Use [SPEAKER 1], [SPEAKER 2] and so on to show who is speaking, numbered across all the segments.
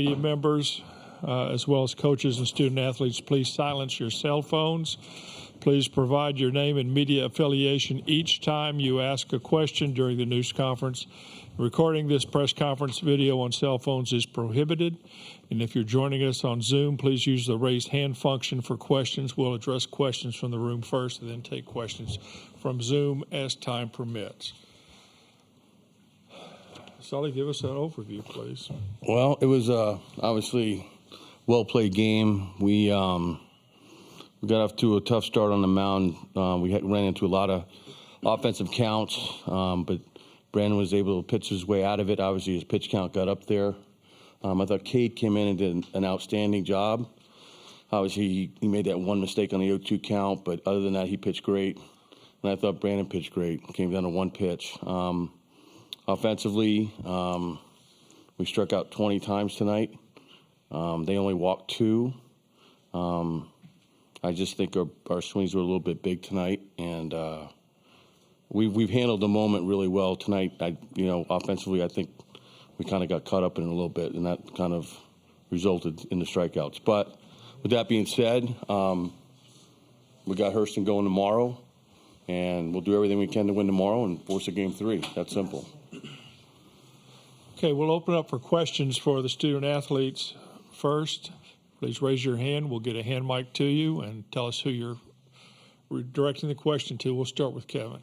[SPEAKER 1] Media members, as well as coaches and student athletes, please silence your cell phones. Please provide your name and media affiliation each time you ask a question during the news conference. Recording this press conference video on cell phones is prohibited. And if you're joining us on Zoom, please use the raise hand function for questions. We'll address questions from the room first and then take questions from Zoom as time permits. Sully, give us an overview, please.
[SPEAKER 2] Well, it was obviously well-played game. We got off to a tough start on the mound. We ran into a lot of offensive counts, but Brandon was able to pitch his way out of it. Obviously, his pitch count got up there. I thought Cade came in and did an outstanding job. Obviously, he made that one mistake on the 0-2 count, but other than that, he pitched great. And I thought Brandon pitched great. Came down to one pitch. Offensively, we struck out 20 times tonight. They only walked 2. I just think our swings were a little bit big tonight, and we've handled the moment really well tonight. Offensively, I think we kind of got caught up in it a little bit, and that kind of resulted in the strikeouts. But with that being said, we got Hurston going tomorrow, and we'll do everything we can to win tomorrow and force a game 3. That's simple.
[SPEAKER 1] Okay, we'll open up for questions for the student athletes first. Please raise your hand. We'll get a hand mic to you and tell us who you're directing the question to. We'll start with Kevin.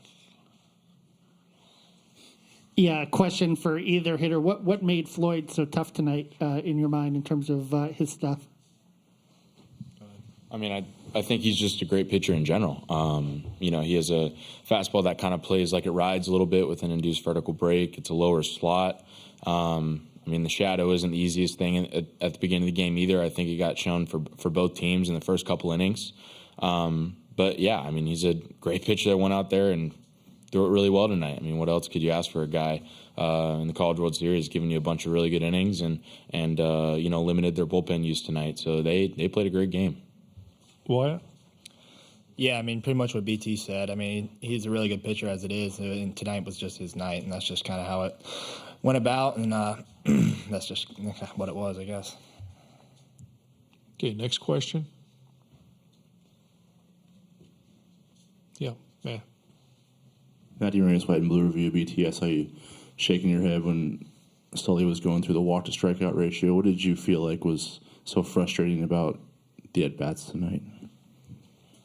[SPEAKER 3] Yeah, question for either hitter. What made Floyd so tough tonight in your mind in terms of his stuff?
[SPEAKER 4] I think he's just a great pitcher in general. He has a fastball that kind of plays like it rides a little bit with an induced vertical break. It's a lower slot. The shadow isn't the easiest thing at the beginning of the game either. I think it got shown for both teams in the first couple innings. He's a great pitcher that went out there and threw it really well tonight. What else could you ask for a guy in the College World Series giving you a bunch of really good innings and limited their bullpen use tonight. So they played a great game.
[SPEAKER 1] Wyatt?
[SPEAKER 5] Yeah, pretty much what BT said. He's a really good pitcher as it is, and tonight was just his night, and that's just kind of how it went about, and that's just what it was, I guess.
[SPEAKER 1] Okay, next question. Yeah.
[SPEAKER 6] Matty Raines, White and Blue Review, BT. I saw you shaking your head when Sully was going through the walk-to-strikeout ratio. What did you feel like was so frustrating about the at-bats tonight?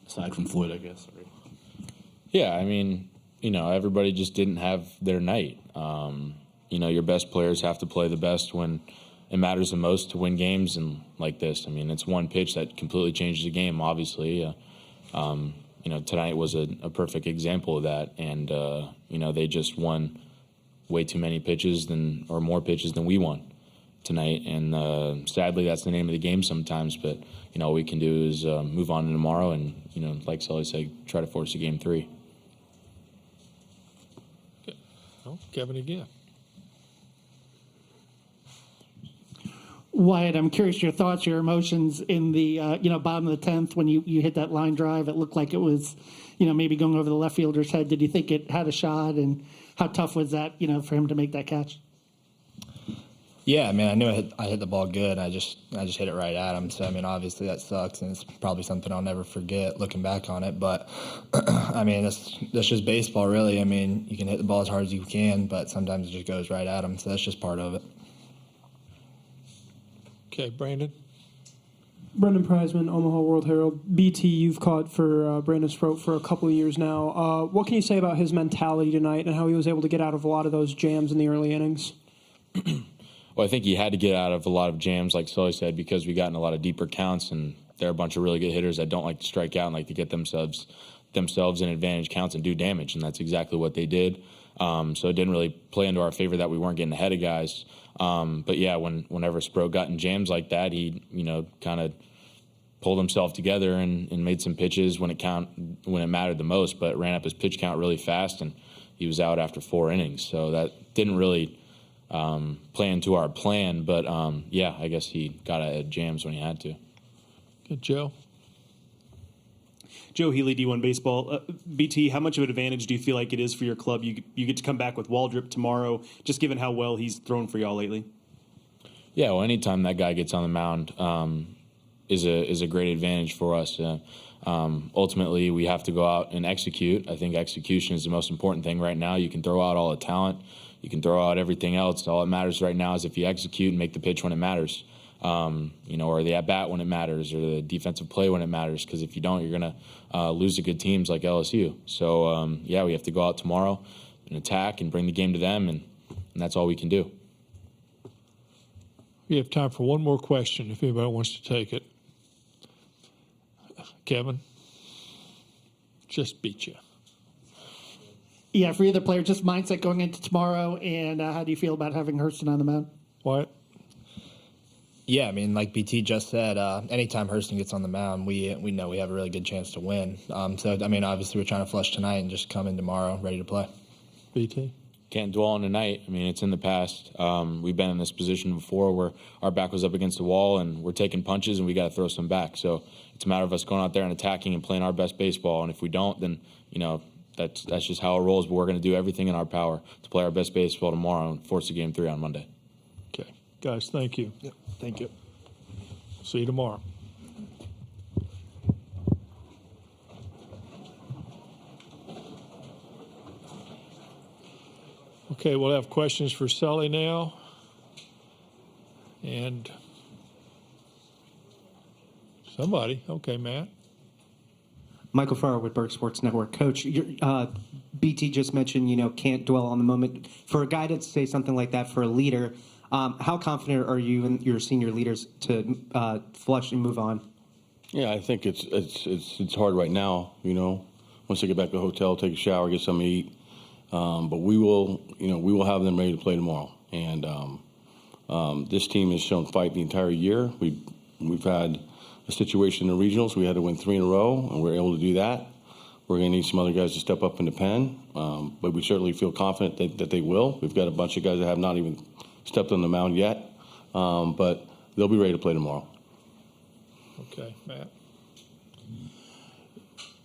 [SPEAKER 6] Aside from Floyd, I guess. Sorry.
[SPEAKER 4] Yeah, everybody just didn't have their night. Your best players have to play the best when it matters the most to win games and like this. It's one pitch that completely changes the game, obviously. Tonight was a perfect example of that. And, they just won way too many pitches or more pitches than we won tonight. And sadly, that's the name of the game sometimes. But, all we can do is move on to tomorrow and, like Sully said, try to force a game 3.
[SPEAKER 1] Okay. Well, Kevin again.
[SPEAKER 3] Wyatt, I'm curious your thoughts, your emotions in the bottom of the 10th when you hit that line drive. It looked like it was, maybe going over the left fielder's head. Did you think it had a shot, and how tough was that, for him to make that catch?
[SPEAKER 5] Yeah, I knew I hit the ball good. I just hit it right at him. So obviously that sucks, and it's probably something I'll never forget looking back on it. But that's just baseball, really. You can hit the ball as hard as you can, but sometimes it just goes right at him. So that's just part of it.
[SPEAKER 1] Okay, Brandon.
[SPEAKER 7] Brendan Prizeman, Omaha World Herald. BT, you've caught for Brandon Sproat for a couple of years now. What can you say about his mentality tonight and how he was able to get out of a lot of those jams in the early innings?
[SPEAKER 4] Well, I think he had to get out of a lot of jams, like Sully said, because we got in a lot of deeper counts, and there are a bunch of really good hitters that don't like to strike out and like to get themselves in advantage counts and do damage, and that's exactly what they did. So it didn't really play into our favor that we weren't getting ahead of guys. But yeah, whenever Sproat got in jams like that, he kind of pulled himself together and made some pitches when it mattered the most, but ran up his pitch count really fast, and he was out after 4 innings. So that didn't really play into our plan. But I guess he got out of jams when he had to.
[SPEAKER 1] Good, Joe.
[SPEAKER 8] Joe Healy, D1 Baseball. BT, how much of an advantage do you feel like it is for your club? You get to come back with Waldrop tomorrow, just given how well he's thrown for y'all lately.
[SPEAKER 4] Yeah, well, anytime that guy gets on the mound is a great advantage for us. Ultimately, we have to go out and execute. I think execution is the most important thing right now. You can throw out all the talent. You can throw out everything else. All that matters right now is if you execute and make the pitch when it matters, or the at-bat when it matters, or the defensive play when it matters, because if you don't, you're going to lose to good teams like LSU. So, we have to go out tomorrow and attack and bring the game to them, and that's all we can do.
[SPEAKER 1] We have time for one more question if anybody wants to take it. Kevin, just beat you.
[SPEAKER 3] Yeah, for either player, just mindset going into tomorrow, and how do you feel about having Hurston on the mound?
[SPEAKER 1] Wyatt?
[SPEAKER 5] Yeah, I mean, like BT just said, anytime Hurston gets on the mound, we know we have a really good chance to win. So, I mean, obviously we're trying to flush tonight and just come in tomorrow ready to play.
[SPEAKER 1] BT?
[SPEAKER 4] Can't dwell on tonight. I mean, it's in the past. We've been in this position before where our back was up against the wall and we're taking punches and we got to throw some back. So it's a matter of us going out there and attacking and playing our best baseball. And if we don't, then, that's just how it rolls. But we're going to do everything in our power to play our best baseball tomorrow and force a Game 3 on Monday.
[SPEAKER 1] Okay. Guys, thank you.
[SPEAKER 5] Yep, thank you.
[SPEAKER 1] See you tomorrow. Okay, we'll have questions for Sully now. And somebody. Okay, Matt.
[SPEAKER 9] Michael Farrar with Berg Sports Network. Coach, BT just mentioned, can't dwell on the moment. For a guy to say something like that for a leader, how confident are you and your senior leaders to flush and move on?
[SPEAKER 2] Yeah, I think it's hard right now, Once they get back to the hotel, take a shower, get something to eat. But we will have them ready to play tomorrow. And this team has shown fight the entire year. We've had a situation in the regionals. We had to win 3 in a row, and we're able to do that. We're going to need some other guys to step up in the pen, but we certainly feel confident that they will. We've got a bunch of guys that have not even stepped on the mound yet, but they'll be ready to play tomorrow.
[SPEAKER 1] Okay, Matt.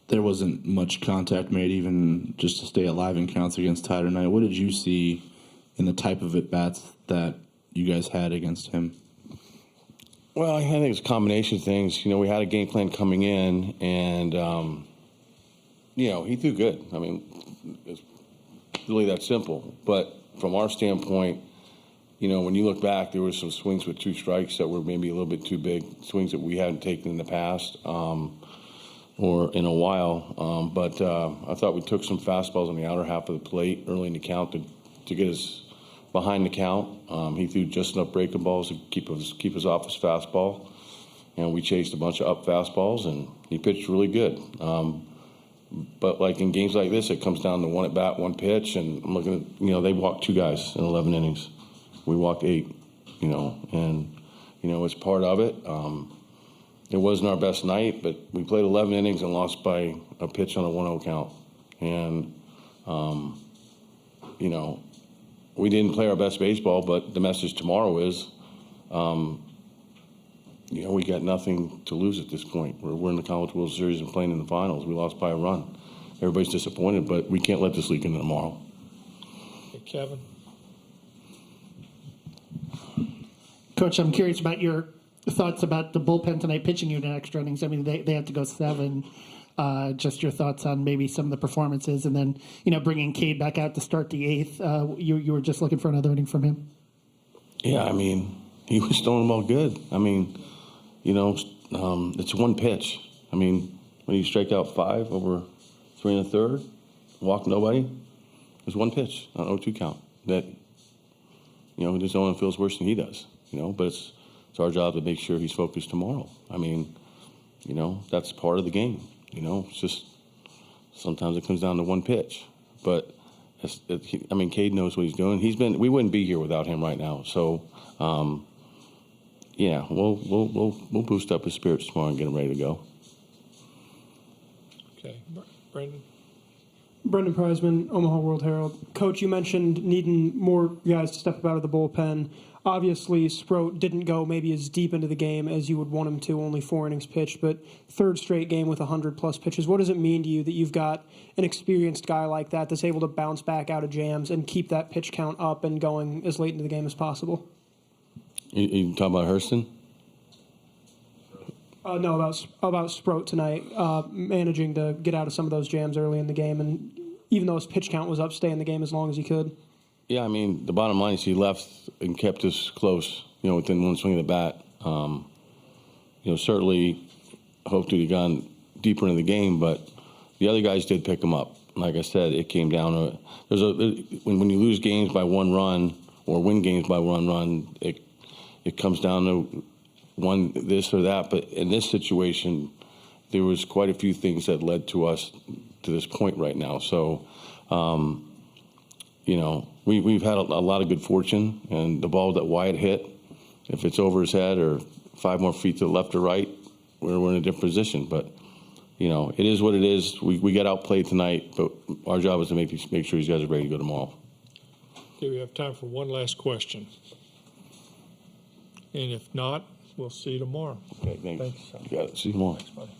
[SPEAKER 6] There wasn't much contact made, even just to stay alive in counts against Ty tonight. What did you see in the type of at-bats that you guys had against him?
[SPEAKER 2] Well, I think it's a combination of things. We had a game plan coming in, and, he threw good. I mean, it's really that simple. But from our standpoint, when you look back, there were some swings with 2 strikes that were maybe a little bit too big, swings that we hadn't taken in the past. Or in a while. But I thought we took some fastballs on the outer half of the plate early in the count to get us behind the count. He threw just enough breaking balls to keep us off his fastball. And we chased a bunch of up fastballs, and he pitched really good. But like in games like this, it comes down to 1 at bat, 1 pitch. And I'm looking at, they walked 2 guys in 11 innings. We walked 8, and, it's part of it. It wasn't our best night, but we played 11 innings and lost by a pitch on a 1-0 count. And, we didn't play our best baseball, but the message tomorrow is, we got nothing to lose at this point. We're in the College World Series and playing in the finals. We lost by a run. Everybody's disappointed, but we can't let this leak into tomorrow.
[SPEAKER 1] Hey, Kevin.
[SPEAKER 3] Coach, I'm curious about your thoughts about the bullpen tonight pitching you in extra innings. I mean, they had to go 7. Just your thoughts on maybe some of the performances, and then bringing Cade back out to start the 8th. You were just looking for another inning from him.
[SPEAKER 2] Yeah, I mean, he was throwing them all good. I mean, it's 1 pitch. I mean, when you strike out 5 over 3 1/3, walk nobody, it's 1 pitch on 0-2 count. That just no one feels worse than he does. But it's our job to make sure he's focused tomorrow. I mean, that's part of the game. It's just sometimes it comes down to 1 pitch. But Cade knows what he's doing. We wouldn't be here without him right now. So, we'll boost up his spirits tomorrow and get him ready to go.
[SPEAKER 1] Okay, Brendan.
[SPEAKER 7] Brendan Preisman, Omaha World Herald. Coach, you mentioned needing more guys to step up out of the bullpen. Obviously, Sproat didn't go maybe as deep into the game as you would want him to, only 4 innings pitched, but 3rd straight game with 100-plus pitches. What does it mean to you that you've got an experienced guy like that that's able to bounce back out of jams and keep that pitch count up and going as late into the game as possible?
[SPEAKER 2] You talking about Hurston?
[SPEAKER 7] No, about Sproat tonight, managing to get out of some of those jams early in the game, and even though his pitch count was up, stay in the game as long as he could.
[SPEAKER 2] Yeah, I mean, the bottom line is he left and kept us close, within one swing of the bat. Certainly hoped to have gone deeper into the game, but the other guys did pick him up. Like I said, it came down to when you lose games by 1 run or win games by 1 run, it comes down to one this or that. But in this situation, there was quite a few things that led to us to this point right now. So, we've had a lot of good fortune, and the ball that Wyatt hit, if it's over his head or 5 more feet to the left or right, we're in a different position. But it is what it is. We got outplayed tonight, but our job is to make sure these guys are ready to go tomorrow.
[SPEAKER 1] Okay, we have time for one last question. And if not, we'll see you tomorrow.
[SPEAKER 2] Okay, thanks.
[SPEAKER 1] Thanks.
[SPEAKER 2] You got it. See you tomorrow.
[SPEAKER 1] Thanks, buddy.